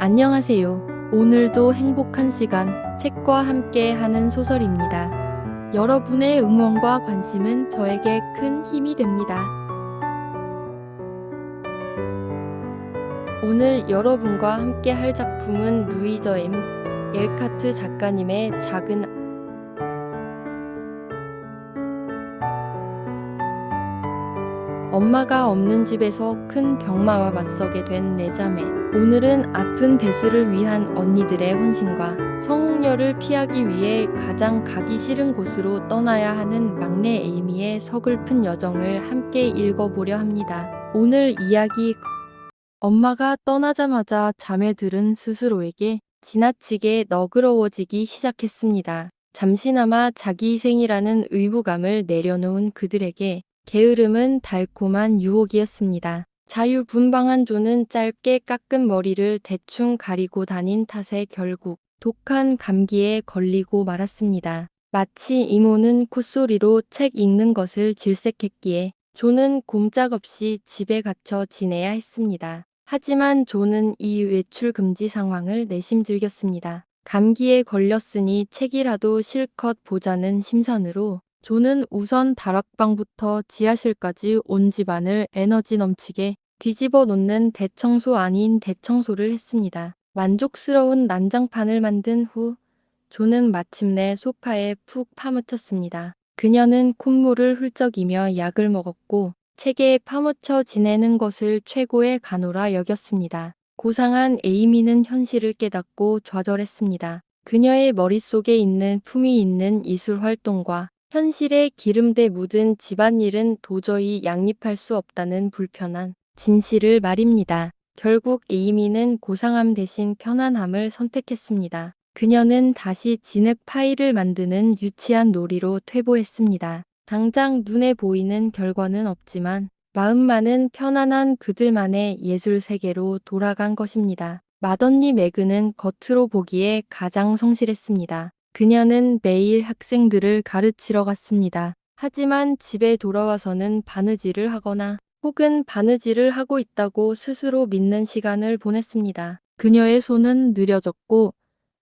안녕하세요. 오늘도 행복한 시간, 책과 함께 하는 소설입니다. 여러분의 응원과 관심은 저에게 큰 힘이 됩니다. 오늘 여러분과 함께 할 작품은 루이저 M. 엘카트 작가님의 작은 엄마가 없는 집에서 큰 병마와 맞서게 된 네 자매. 오늘은 아픈 베스를 위한 언니들의 헌신과 성홍열을 피하기 위해 가장 가기 싫은 곳으로 떠나야 하는 막내 에이미의 서글픈 여정을 함께 읽어보려 합니다. 오늘 이야기 엄마가 떠나자마자 자매들은 스스로에게 지나치게 너그러워지기 시작했습니다. 잠시나마 자기 희생이라는 의무감을 내려놓은 그들에게 게으름은 달콤한 유혹이었습니다. 자유분방한 조는 짧게 깎은 머리를 대충 가리고 다닌 탓에 결국 독한 감기에 걸리고 말았습니다. 마치 이모는 콧소리로 책 읽는 것을 질색했기에 조는 꼼짝없이 집에 갇혀 지내야 했습니다. 하지만 조는 이 외출 금지 상황을 내심 즐겼습니다. 감기에 걸렸으니 책이라도 실컷 보자는 심산으로 조는 우선 다락방부터 지하실까지 온 집안을 에너지 넘치게 뒤집어 놓는 대청소 아닌 대청소를 했습니다. 만족스러운 난장판을 만든 후 조는 마침내 소파에 푹 파묻혔습니다. 그녀는 콧물을 훌쩍이며 약을 먹었고 책에 파묻혀 지내는 것을 최고의 간호라 여겼습니다. 고상한 에이미는 현실을 깨닫고 좌절했습니다. 그녀의 머릿속에 있는 품위 있는 이술 활동과 현실에 기름돼 묻은 집안일은 도저히 양립할 수 없다는 불편한 진실을 말입니다. 결국 에이미는 고상함 대신 편안함을 선택했습니다. 그녀는 다시 진흙 파이를 만드는 유치한 놀이로 퇴보했습니다. 당장 눈에 보이는 결과는 없지만 마음만은 편안한 그들만의 예술 세계로 돌아간 것입니다. 맏언니 매그는 겉으로 보기에 가장 성실했습니다. 그녀는 매일 학생들을 가르치러 갔습니다. 하지만 집에 돌아와서는 바느질을 하거나 혹은 바느질을 하고 있다고 스스로 믿는 시간을 보냈습니다. 그녀의 손은 느려졌고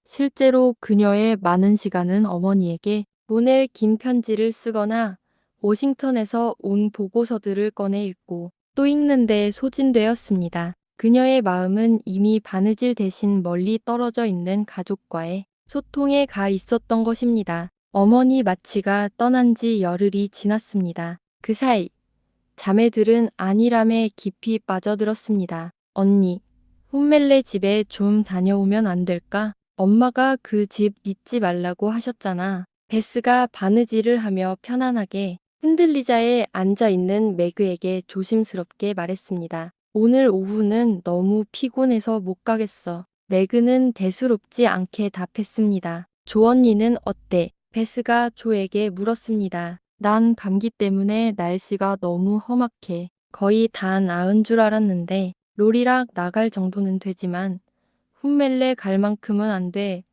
실제로 그녀의 많은 시간은 어머니에게 보낼 긴 편지를 쓰거나 워싱턴에서 온 보고서들을 꺼내 읽고 또 읽는데 소진되었습니다. 그녀의 마음은 이미 바느질 대신 멀리 떨어져 있는 가족과의 소통에 가 있었던 것입니다. 어머니 마치가 떠난 지 열흘이 지났습니다. 그 사이 자매들은 안일함에 깊이 빠져들었습니다. 언니, 홈멜레 집에 좀 다녀오면 안 될까? 엄마가 그 집 잊지 말라고 하셨잖아. 베스가 바느질을 하며 편안하게 흔들리자에 앉아있는 매그에게 조심스럽게 말했습니다. 오늘 오후는 너무 피곤해서 못 가겠어. 매그는 대수롭지 않게 답했습니다. 조 언니는 어때? 베스가 조에게 물었습니다. 난 감기 때문에 날씨가 너무 험악해. 거의 다 나은 줄 알았는데 롤이락 나갈 정도는 되지만 훔멜레 갈 만큼은 안 돼.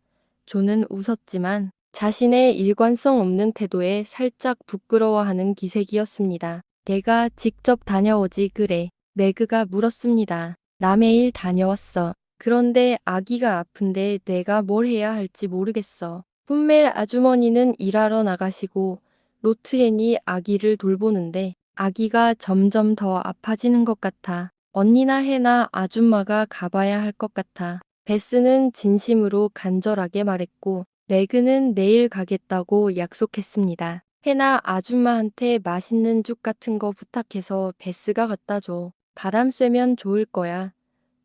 조는 웃었지만 자신의 일관성 없는 태도에 살짝 부끄러워하는 기색이었습니다. 내가 직접 다녀오지 그래. 매그가 물었습니다. 나 매일 다녀왔어. 그런데 아기가 아픈데 내가 뭘 해야 할지 모르겠어. 훔멜 아주머니는 일하러 나가시고 로트헨이 아기를 돌보는데 아기가 점점 더 아파지는 것 같아. 언니나 해나 아줌마가 가봐야 할 것 같아. 베스는 진심으로 간절하게 말했고 매그는 내일 가겠다고 약속했습니다. 해나 아줌마한테 맛있는 죽 같은 거 부탁해서 베스가 갖다 줘. 바람 쐬면 좋을 거야.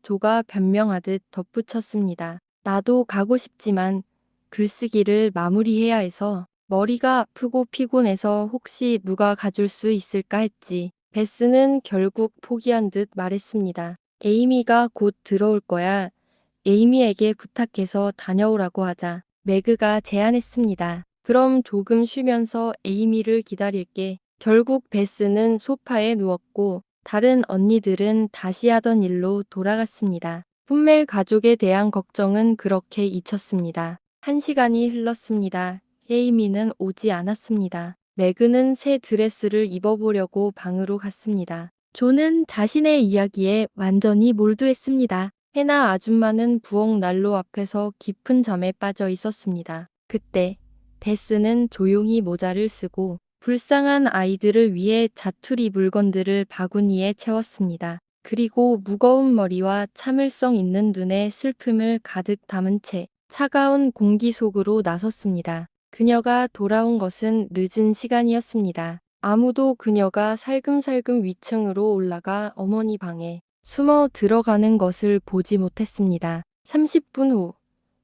조가 변명하듯 덧붙였습니다. 나도 가고 싶지만 글쓰기를 마무리해야 해서 머리가 아프고 피곤해서 혹시 누가 가줄 수 있을까 했지. 베스는 결국 포기한 듯 말했습니다. 에이미가 곧 들어올 거야. 에이미에게 부탁해서 다녀오라고 하자. 매그가 제안했습니다. 그럼 조금 쉬면서 에이미를 기다릴게. 결국 베스는 소파에 누웠고 다른 언니들은 다시 하던 일로 돌아갔습니다. 풋멜 가족에 대한 걱정은 그렇게 잊혔습니다. 1시간이 흘렀습니다. 에이미는 오지 않았습니다. 매그는 새 드레스를 입어보려고 방으로 갔습니다. 조는 자신의 이야기에 완전히 몰두했습니다. 해나 아줌마는 부엌 난로 앞에서 깊은 잠에 빠져 있었습니다. 그때 베스는 조용히 모자를 쓰고 불쌍한 아이들을 위해 자투리 물건들을 바구니에 채웠습니다. 그리고 무거운 머리와 참을성 있는 눈에 슬픔을 가득 담은 채 차가운 공기 속으로 나섰습니다. 그녀가 돌아온 것은 늦은 시간이었습니다. 아무도 그녀가 살금살금 위층으로 올라가 어머니 방에 숨어 들어가는 것을 보지 못했습니다. 30분 후,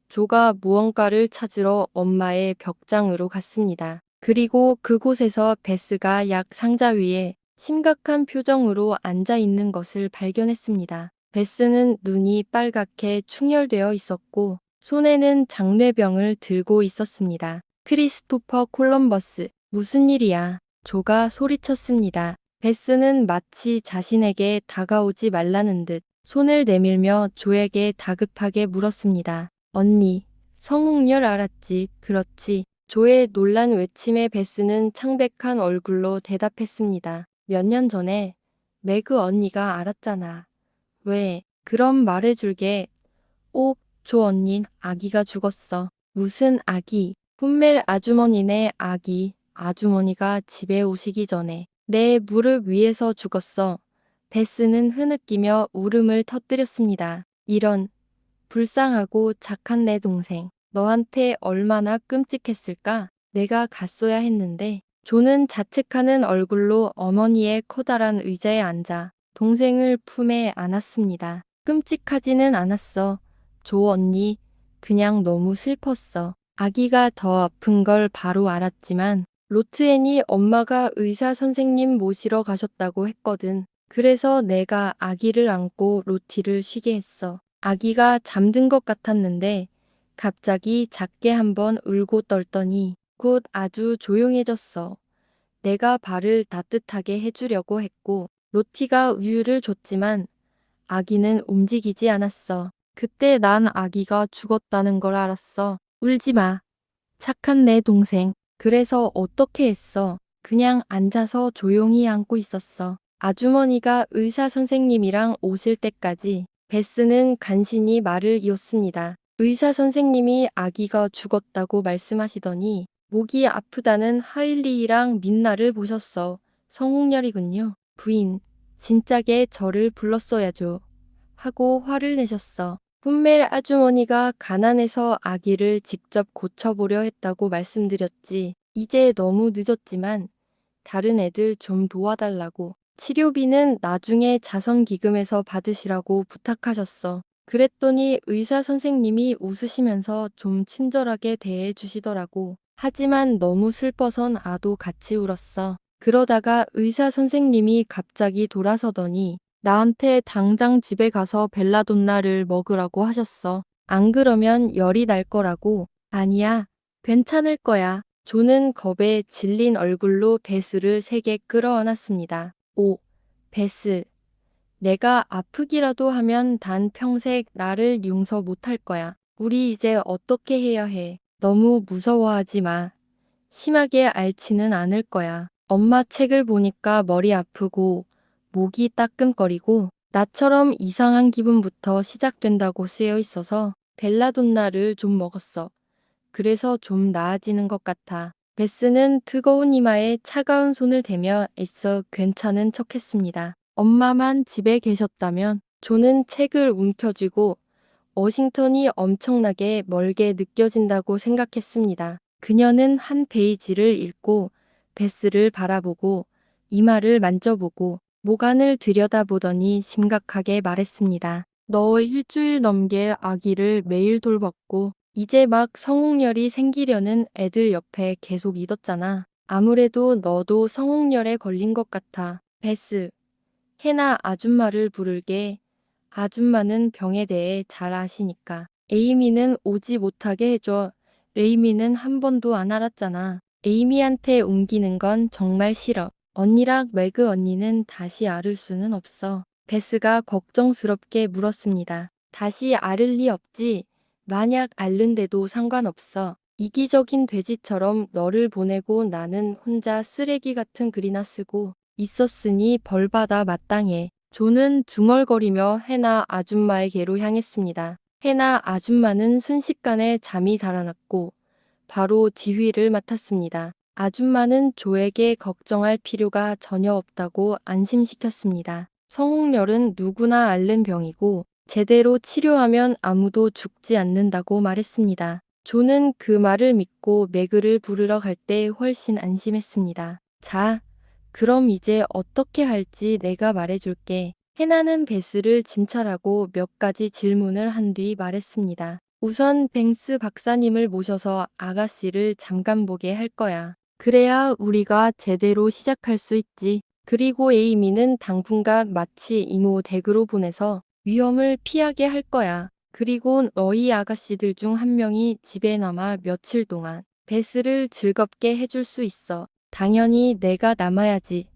조가 무언가를 찾으러 엄마의 벽장으로 갔습니다. 그리고 그곳에서 베스가 약 상자 위에 심각한 표정으로 앉아 있는 것을 발견했습니다. 베스는 눈이 빨갛게 충혈되어 있었고 손에는 장뇌병을 들고 있었습니다. 크리스토퍼 콜럼버스, 무슨 일이야? 조가 소리쳤습니다. 베스는 마치 자신에게 다가오지 말라는 듯 손을 내밀며 조에게 다급하게 물었습니다. 언니, 성홍열 알았지, 그렇지. 조의 놀란 외침에 베스는 창백한 얼굴로 대답했습니다. 몇 년 전에 매그 언니가 알았잖아. 왜? 그럼 말해줄게. 오, 조 언닌 아기가 죽었어. 무슨 아기? 풋멜 아주머니네 아기. 아주머니가 집에 오시기 전에 내 무릎 위에서 죽었어. 베스는 흐느끼며 울음을 터뜨렸습니다. 이런 불쌍하고 착한 내 동생. 너한테 얼마나 끔찍했을까? 내가 갔어야 했는데. 조는 자책하는 얼굴로 어머니의 커다란 의자에 앉아 동생을 품에 안았습니다. 끔찍하지는 않았어. 조 언니, 그냥 너무 슬펐어. 아기가 더 아픈 걸 바로 알았지만 로트앤이 엄마가 의사 선생님 모시러 가셨다고 했거든. 그래서 내가 아기를 안고 로티를 쉬게 했어. 아기가 잠든 것 같았는데 갑자기 작게 한번 울고 떨더니 곧 아주 조용해졌어. 내가 발을 따뜻하게 해주려고 했고 로티가 우유를 줬지만 아기는 움직이지 않았어. 그때 난 아기가 죽었다는 걸 알았어. 울지 마. 착한 내 동생. 그래서 어떻게 했어? 그냥 앉아서 조용히 안고 있었어. 아주머니가 의사 선생님이랑 오실 때까지 베스는 간신히 말을 이었습니다. 의사 선생님이 아기가 죽었다고 말씀하시더니 목이 아프다는 하일리랑 민나를 보셨어. 성홍열이군요. 부인, 진작에 저를 불렀어야죠. 하고 화를 내셨어. 풋멜 아주머니가 가난해서 아기를 직접 고쳐보려 했다고 말씀드렸지. 이제 너무 늦었지만 다른 애들 좀 도와달라고. 치료비는 나중에 자선기금에서 받으시라고 부탁하셨어. 그랬더니 의사 선생님이 웃으시면서 좀 친절하게 대해 주시더라고. 하지만 너무 슬퍼선 아도 같이 울었어. 그러다가 의사 선생님이 갑자기 돌아서더니 나한테 당장 집에 가서 벨라돈나를 먹으라고 하셨어. 안 그러면 열이 날 거라고. 아니야, 괜찮을 거야. 조는 겁에 질린 얼굴로 베스를 세게 끌어안았습니다. 오, 베스. 내가 아프기라도 하면 단 평생 나를 용서 못할 거야. 우리 이제 어떻게 해야 해? 너무 무서워하지 마. 심하게 앓지는 않을 거야. 엄마 책을 보니까 머리 아프고 목이 따끔거리고 나처럼 이상한 기분부터 시작된다고 쓰여 있어서 벨라돈나를 좀 먹었어. 그래서 좀 나아지는 것 같아. 베스는 뜨거운 이마에 차가운 손을 대며 애써 괜찮은 척했습니다. 엄마만 집에 계셨다면 조는 책을 움켜쥐고 워싱턴이 엄청나게 멀게 느껴진다고 생각했습니다. 그녀는 한 페이지를 읽고 베스를 바라보고 이마를 만져보고 목안을 들여다보더니 심각하게 말했습니다. 너 일주일 넘게 아기를 매일 돌봤고 이제 막 성홍열이 생기려는 애들 옆에 계속 있었잖아. 아무래도 너도 성홍열에 걸린 것 같아. 베스, 해나 아줌마를 부를게. 아줌마는 병에 대해 잘 아시니까. 에이미는 오지 못하게 해줘. 레이미는 한 번도 안 알았잖아. 에이미한테 옮기는 건 정말 싫어. 언니랑 매그 언니는 다시 앓을 수는 없어. 베스가 걱정스럽게 물었습니다. 다시 앓을 리 없지. 만약 앓는데도 상관없어. 이기적인 돼지처럼 너를 보내고 나는 혼자 쓰레기 같은 글이나 쓰고 있었으니 벌받아 마땅해. 조는 중얼거리며 해나 아줌마에게로 향했습니다. 해나 아줌마는 순식간에 잠이 달아났고 바로 지휘를 맡았습니다. 아줌마는 조에게 걱정할 필요가 전혀 없다고 안심시켰습니다. 성홍열은 누구나 앓는 병이고 제대로 치료하면 아무도 죽지 않는다고 말했습니다. 조는 그 말을 믿고 매그를 부르러 갈 때 훨씬 안심했습니다. 자, 그럼 이제 어떻게 할지 내가 말해줄게. 해나는 베스를 진찰하고 몇 가지 질문을 한 뒤 말했습니다. 우선 뱅스 박사님을 모셔서 아가씨를 잠깐 보게 할 거야. 그래야 우리가 제대로 시작할 수 있지. 그리고 에이미는 당분간 마치 이모 댁으로 보내서 위험을 피하게 할 거야. 그리고 너희 아가씨들 중 한 명이 집에 남아 며칠 동안 베스를 즐겁게 해줄 수 있어. 당연히 내가 남아야지.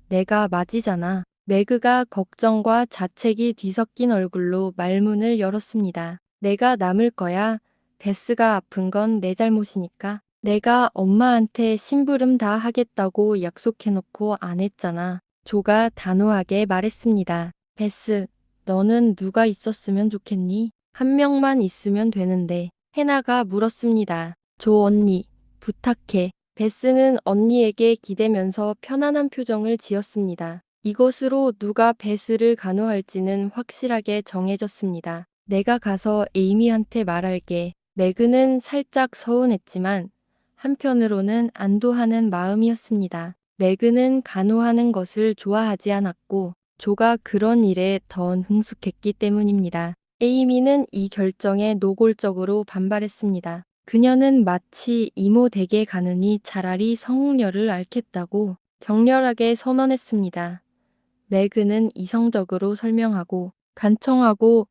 내가 맞이잖아. 매그가 걱정과 자책이 뒤섞인 얼굴로 말문을 열었습니다. 내가 남을 거야. 베스가 아픈 건 내 잘못이니까. 내가 엄마한테 심부름 다 하겠다고 약속해놓고 안 했잖아. 조가 단호하게 말했습니다. 베스, 너는 누가 있었으면 좋겠니? 한 명만 있으면 되는데. 해나가 물었습니다. 조 언니, 부탁해. 베스는 언니에게 기대면서 편안한 표정을 지었습니다. 이것으로 누가 베스를 간호할지는 확실하게 정해졌습니다. 내가 가서 에이미한테 말할게. 매그는 살짝 서운했지만 한편으로는 안도하는 마음이었습니다. 매그는 간호하는 것을 좋아하지 않았고 조가 그런 일에 더 능숙했기 때문입니다. 에이미는 이 결정에 노골적으로 반발했습니다. 그녀는 마치 이모 댁에 가느니 차라리 성녀를 앓겠다고 격렬하게 선언했습니다. 매그는 이성적으로 설명하고 간청하고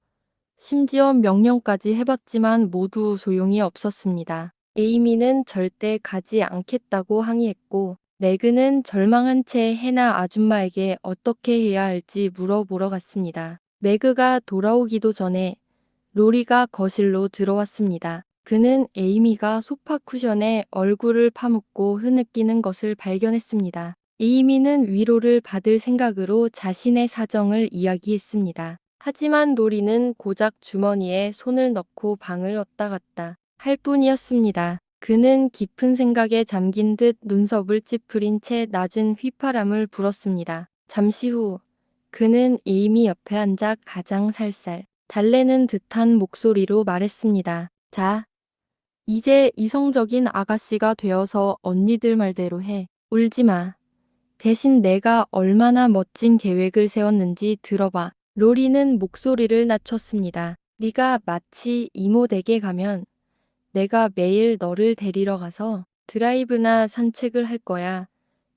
심지어 명령까지 해봤지만 모두 소용이 없었습니다. 에이미는 절대 가지 않겠다고 항의했고 매그는 절망한 채 해나 아줌마에게 어떻게 해야 할지 물어보러 갔습니다. 매그가 돌아오기도 전에 로리가 거실로 들어왔습니다. 그는 에이미가 소파 쿠션에 얼굴을 파묻고 흐느끼는 것을 발견했습니다. 에이미는 위로를 받을 생각으로 자신의 사정을 이야기했습니다. 하지만 로리는 고작 주머니에 손을 넣고 방을 왔다 갔다 할 뿐이었습니다. 그는 깊은 생각에 잠긴 듯 눈썹을 찌푸린 채 낮은 휘파람을 불었습니다. 잠시 후 그는 에이미 옆에 앉아 가장 살살 달래는 듯한 목소리로 말했습니다. 자, 이제 이성적인 아가씨가 되어서 언니들 말대로 해. 울지 마. 대신 내가 얼마나 멋진 계획을 세웠는지 들어봐. 로리는 목소리를 낮췄습니다. 네가 마치 이모 댁에 가면 내가 매일 너를 데리러 가서 드라이브나 산책을 할 거야.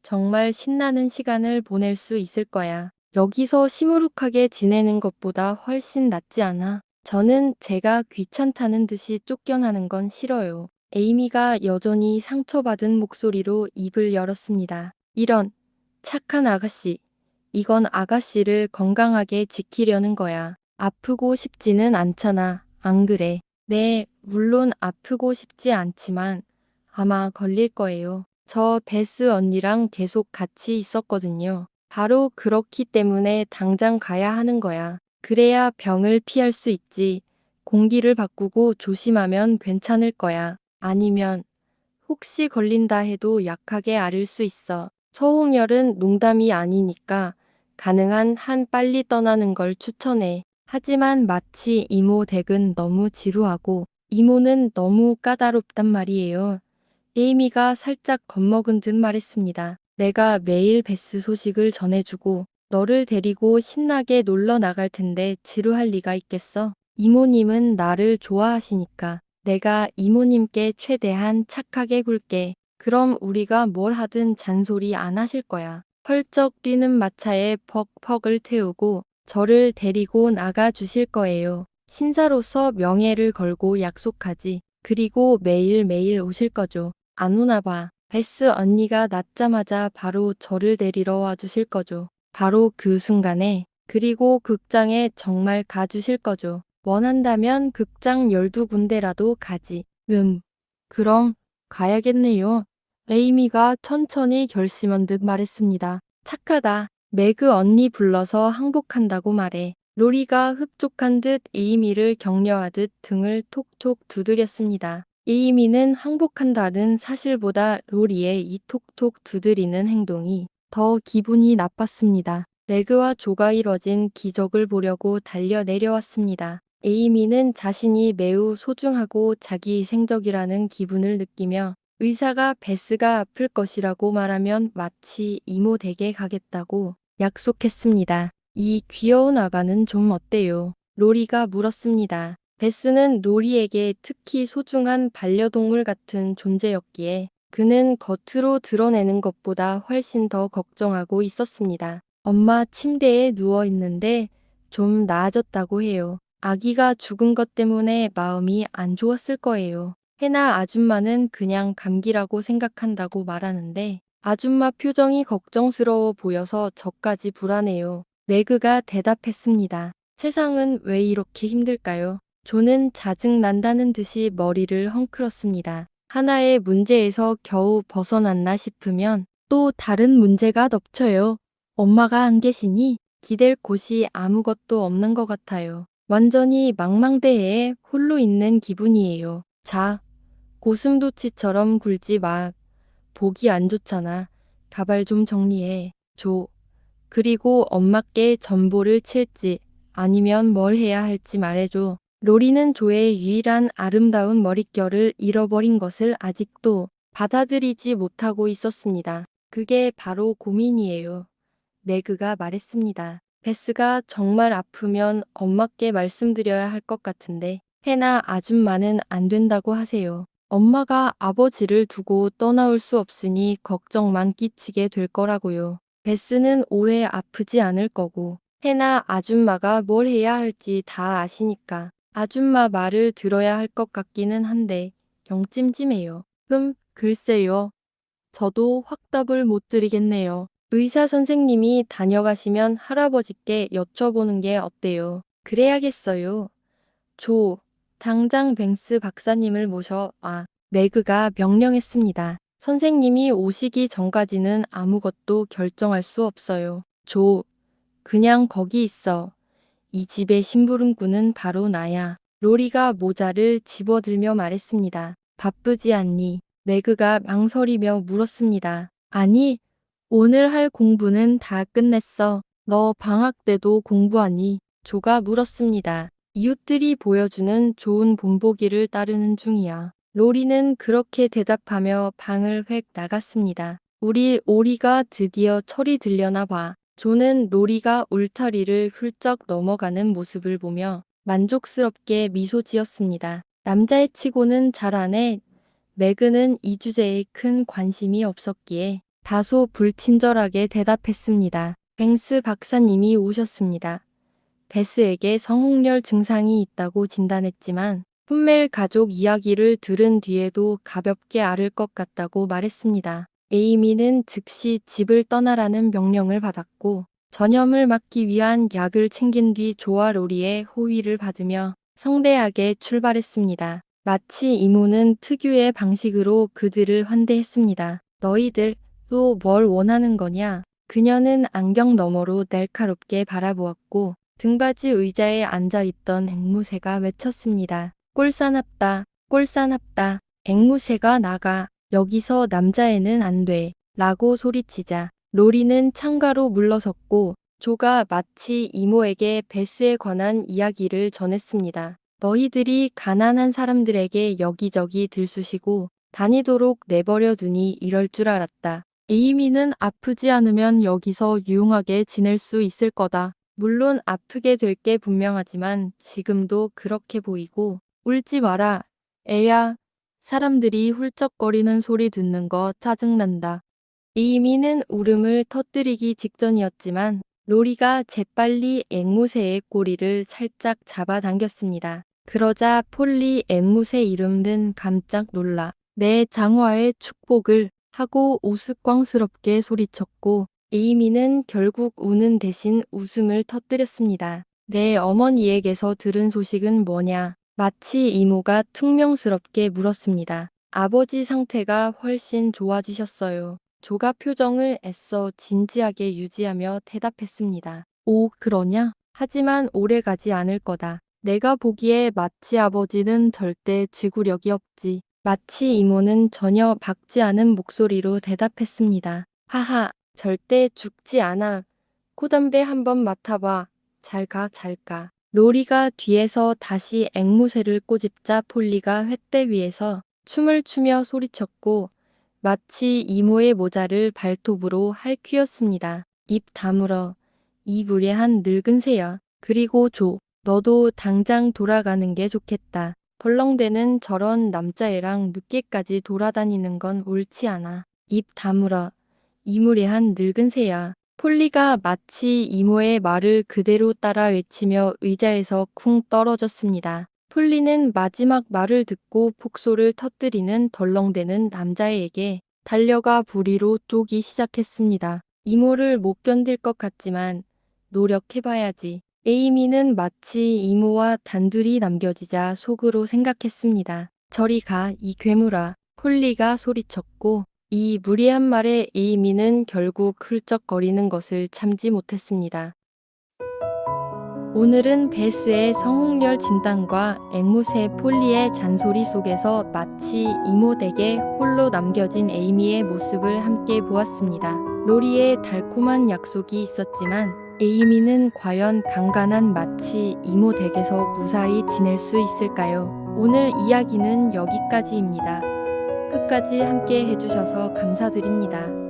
정말 신나는 시간을 보낼 수 있을 거야. 여기서 시무룩하게 지내는 것보다 훨씬 낫지 않아? 저는 제가 귀찮다는 듯이 쫓겨나는 건 싫어요. 에이미가 여전히 상처받은 목소리로 입을 열었습니다. 이런 착한 아가씨. 이건 아가씨를 건강하게 지키려는 거야. 아프고 싶지는 않잖아. 안 그래? 네, 물론 아프고 싶지 않지만 아마 걸릴 거예요. 저 베스 언니랑 계속 같이 있었거든요. 바로 그렇기 때문에 당장 가야 하는 거야. 그래야 병을 피할 수 있지. 공기를 바꾸고 조심하면 괜찮을 거야. 아니면 혹시 걸린다 해도 약하게 앓을 수 있어. 서홍열은 농담이 아니니까 가능한 한 빨리 떠나는 걸 추천해. 하지만 마치 이모 댁은 너무 지루하고 이모는 너무 까다롭단 말이에요. 에이미가 살짝 겁먹은 듯 말했습니다. 내가 매일 베스 소식을 전해주고 너를 데리고 신나게 놀러 나갈 텐데 지루할 리가 있겠어? 이모님은 나를 좋아하시니까 내가 이모님께 최대한 착하게 굴게. 그럼 우리가 뭘 하든 잔소리 안 하실 거야. 펄쩍 뛰는 마차에 퍽퍽을 태우고 저를 데리고 나가 주실 거예요. 신사로서 명예를 걸고 약속하지. 그리고 매일매일 오실 거죠. 안 오나 봐. 베스 언니가 낳자마자 바로 저를 데리러 와 주실 거죠. 바로 그 순간에. 그리고 극장에 정말 가주실 거죠. 원한다면 극장 12군데라도 가지. 그럼 가야겠네요. 에이미가 천천히 결심한 듯 말했습니다. 착하다. 매그 언니 불러서 항복한다고 말해. 로리가 흡족한 듯 에이미를 격려하듯 등을 톡톡 두드렸습니다. 에이미는 항복한다는 사실보다 로리의 이 톡톡 두드리는 행동이 더 기분이 나빴습니다. 매그와 조가 이뤄진 기적을 보려고 달려 내려왔습니다. 에이미는 자신이 매우 소중하고 자기희생적이라는 기분을 느끼며 의사가 베스가 아플 것이라고 말하면 마치 이모 댁에 가겠다고 약속했습니다. 이 귀여운 아가는 좀 어때요? 로리가 물었습니다. 베스는 로리에게 특히 소중한 반려동물 같은 존재였기에 그는 겉으로 드러내는 것보다 훨씬 더 걱정하고 있었습니다. 엄마 침대에 누워 있는데 좀 나아졌다고 해요. 아기가 죽은 것 때문에 마음이 안 좋았을 거예요. 해나 아줌마는 그냥 감기라고 생각한다고 말하는데 아줌마 표정이 걱정스러워 보여서 저까지 불안해요. 매그가 대답했습니다. 세상은 왜 이렇게 힘들까요? 조는 짜증난다는 듯이 머리를 헝클었습니다. 하나의 문제에서 겨우 벗어났나 싶으면 또 다른 문제가 덮쳐요. 엄마가 안 계시니 기댈 곳이 아무것도 없는 것 같아요. 완전히 망망대해에 홀로 있는 기분이에요. 자, 고슴도치처럼 굴지 마. 보기 안 좋잖아. 가발 좀 정리해. 줘. 그리고 엄마께 전보를 칠지 아니면 뭘 해야 할지 말해줘. 로리는 조의 유일한 아름다운 머릿결을 잃어버린 것을 아직도 받아들이지 못하고 있었습니다. 그게 바로 고민이에요. 매그가 말했습니다. 베스가 정말 아프면 엄마께 말씀드려야 할 것 같은데 해나 아줌마는 안 된다고 하세요. 엄마가 아버지를 두고 떠나올 수 없으니 걱정만 끼치게 될 거라고요. 베스는 오래 아프지 않을 거고 해나 아줌마가 뭘 해야 할지 다 아시니까 아줌마 말을 들어야 할 것 같기는 한데 영 찜찜해요. 글쎄요. 저도 확답을 못 드리겠네요. 의사 선생님이 다녀가시면 할아버지께 여쭤보는 게 어때요? 그래야겠어요. 조, 당장 뱅스 박사님을 모셔 매그가 명령했습니다. 선생님이 오시기 전까지는 아무것도 결정할 수 없어요. 조, 그냥 거기 있어. 이 집의 심부름꾼은 바로 나야. 로리가 모자를 집어들며 말했습니다. 바쁘지 않니? 매그가 망설이며 물었습니다. 아니, 오늘 할 공부는 다 끝냈어. 너 방학 때도 공부하니? 조가 물었습니다. 이웃들이 보여주는 좋은 본보기를 따르는 중이야. 로리는 그렇게 대답하며 방을 획 나갔습니다. 우리 오리가 드디어 철이 들려나 봐. 조는 로리가 울타리를 훌쩍 넘어가는 모습을 보며 만족스럽게 미소 지었습니다. 남자애 치고는 잘하네. 매그는 이 주제에 큰 관심이 없었기에 다소 불친절하게 대답했습니다. 뱅스 박사님이 오셨습니다. 베스에게 성홍열 증상이 있다고 진단했지만 풋멜 가족 이야기를 들은 뒤에도 가볍게 앓을 것 같다고 말했습니다. 에이미는 즉시 집을 떠나라는 명령을 받았고 전염을 막기 위한 약을 챙긴 뒤 조아 로리의 호의를 받으며 성대하게 출발했습니다. 마치 이모는 특유의 방식으로 그들을 환대했습니다. 너희들 또 뭘 원하는 거냐? 그녀는 안경 너머로 날카롭게 바라보았고 등받이 의자에 앉아있던 앵무새가 외쳤습니다. 꼴사납다. 꼴사납다. 앵무새가 나가. 여기서 남자애는 안 돼. 라고 소리치자 로리는 창가로 물러섰고 조가 마치 이모에게 베스에 관한 이야기를 전했습니다. 너희들이 가난한 사람들에게 여기저기 들쑤시고 다니도록 내버려 두니 이럴 줄 알았다. 에이미는 아프지 않으면 여기서 유용하게 지낼 수 있을 거다. 물론 아프게 될 게 분명하지만 지금도 그렇게 보이고 울지 마라. 애야. 사람들이 훌쩍거리는 소리 듣는 거 짜증난다. 이미는 울음을 터뜨리기 직전이었지만 로리가 재빨리 앵무새의 꼬리를 살짝 잡아당겼습니다. 그러자 폴리 앵무새 이름은 깜짝 놀라 내 장화의 축복을 하고 우스꽝스럽게 소리쳤고 에이미는 결국 우는 대신 웃음을 터뜨렸습니다. 내 어머니에게서 들은 소식은 뭐냐? 마치 이모가 퉁명스럽게 물었습니다. 아버지 상태가 훨씬 좋아지셨어요. 조가 표정을 애써 진지하게 유지하며 대답했습니다. 오, 그러냐? 하지만 오래 가지 않을 거다. 내가 보기에 마치 아버지는 절대 지구력이 없지. 마치 이모는 전혀 박지 않은 목소리로 대답했습니다. 하하, 절대 죽지 않아. 코담배 한번 맡아봐. 잘 가, 잘 가. 로리가 뒤에서 다시 앵무새를 꼬집자 폴리가 횃대 위에서 춤을 추며 소리쳤고 마치 이모의 모자를 발톱으로 핥히었습니다. 입 다물어. 이 무례한 늙은 새야. 그리고 조, 너도 당장 돌아가는 게 좋겠다. 덜렁대는 저런 남자애랑 늦게까지 돌아다니는 건 옳지 않아. 입 다물어. 이 무례한 늙은 새야. 폴리가 마치 이모의 말을 그대로 따라 외치며 의자에서 쿵 떨어졌습니다. 폴리는 마지막 말을 듣고 폭소를 터뜨리는 덜렁대는 남자애에게 달려가 부리로 쪼기 시작했습니다. 이모를 못 견딜 것 같지만 노력해봐야지. 에이미는 마치 이모와 단둘이 남겨지자 속으로 생각했습니다. 저리 가, 이 괴물아. 폴리가 소리쳤고 이 무리한 말에 에이미는 결국 훌쩍거리는 것을 참지 못했습니다. 오늘은 베스의 성홍열 진단과 앵무새 폴리의 잔소리 속에서 마치 이모 댁에 홀로 남겨진 에이미의 모습을 함께 보았습니다. 로리의 달콤한 약속이 있었지만 에이미는 과연 강간한 마치 이모 댁에서 무사히 지낼 수 있을까요? 오늘 이야기는 여기까지입니다. 끝까지 함께 해주셔서 감사드립니다.